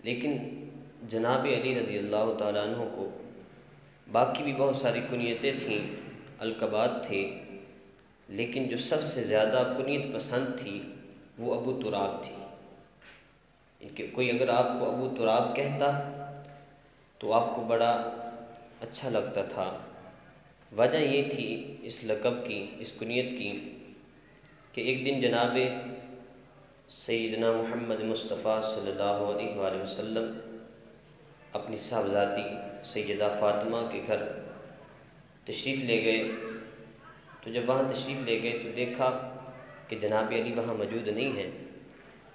لیکن جناب علی رضی اللہ تعالیٰ عنہ کو باقی بھی بہت ساری کنیتیں تھیں، القابات تھے، لیکن جو سب سے زیادہ کنیت پسند تھی وہ ابو تراب تھی۔ کہ کوئی اگر آپ کو ابو تراب کہتا تو آپ کو بڑا اچھا لگتا تھا۔ وجہ یہ تھی اس لقب کی، اس کنیت کی، کہ ایک دن جناب سیدنا محمد مصطفیٰ صلی اللہ علیہ وآلہ وسلم اپنی صاحبزادی سیدہ فاطمہ کے گھر تشریف لے گئے۔ تو جب وہاں تشریف لے گئے تو دیکھا کہ جناب علی وہاں موجود نہیں ہیں،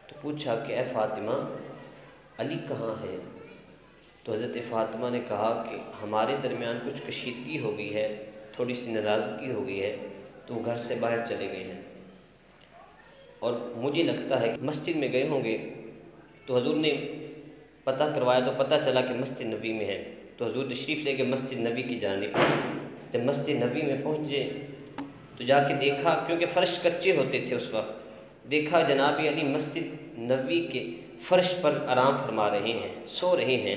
تو پوچھا کہ اے فاطمہ، علی کہاں ہے؟ تو حضرت فاطمہ نے کہا کہ ہمارے درمیان کچھ کشیدگی ہو گئی ہے، تھوڑی سی ناراضگی ہو گئی ہے، تو وہ گھر سے باہر چلے گئے ہیں، اور مجھے لگتا ہے کہ مسجد میں گئے ہوں گے۔ تو حضور نے پتہ کروایا تو پتہ چلا کہ مسجد نبی میں ہے، تو حضور تشریف لے کے مسجد نبی کی جانب۔ جب مسجد نبی میں پہنچے تو جا کے دیکھا، کیونکہ فرش کچے ہوتے تھے اس وقت، دیکھا جناب علی مسجد نبی کے فرش پر آرام فرما رہے ہیں، سو رہے ہیں۔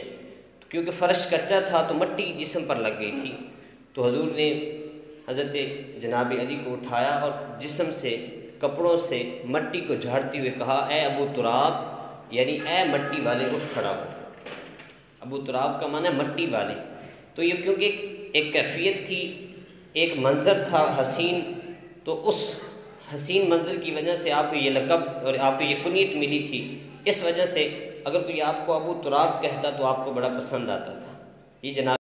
کیونکہ فرش کچا تھا تو مٹی جسم پر لگ گئی تھی، تو حضور نے حضرت جناب علی کو اٹھایا اور جسم سے، کپڑوں سے مٹی کو جھاڑتے ہوئے کہا، اے ابو تراب، یعنی اے مٹی والے، اٹھ کھڑا ہو۔ ابو تراب کا معنی ہے مٹی والے۔ تو یہ کیونکہ ایک کیفیت تھی، ایک منظر تھا حسین، تو اس حسین منظر کی وجہ سے آپ کو یہ لقب اور آپ کو یہ کنیت ملی تھی۔ اس وجہ سے اگر کوئی آپ کو ابو تراب کہتا تو آپ کو بڑا پسند آتا تھا۔ یہ جناب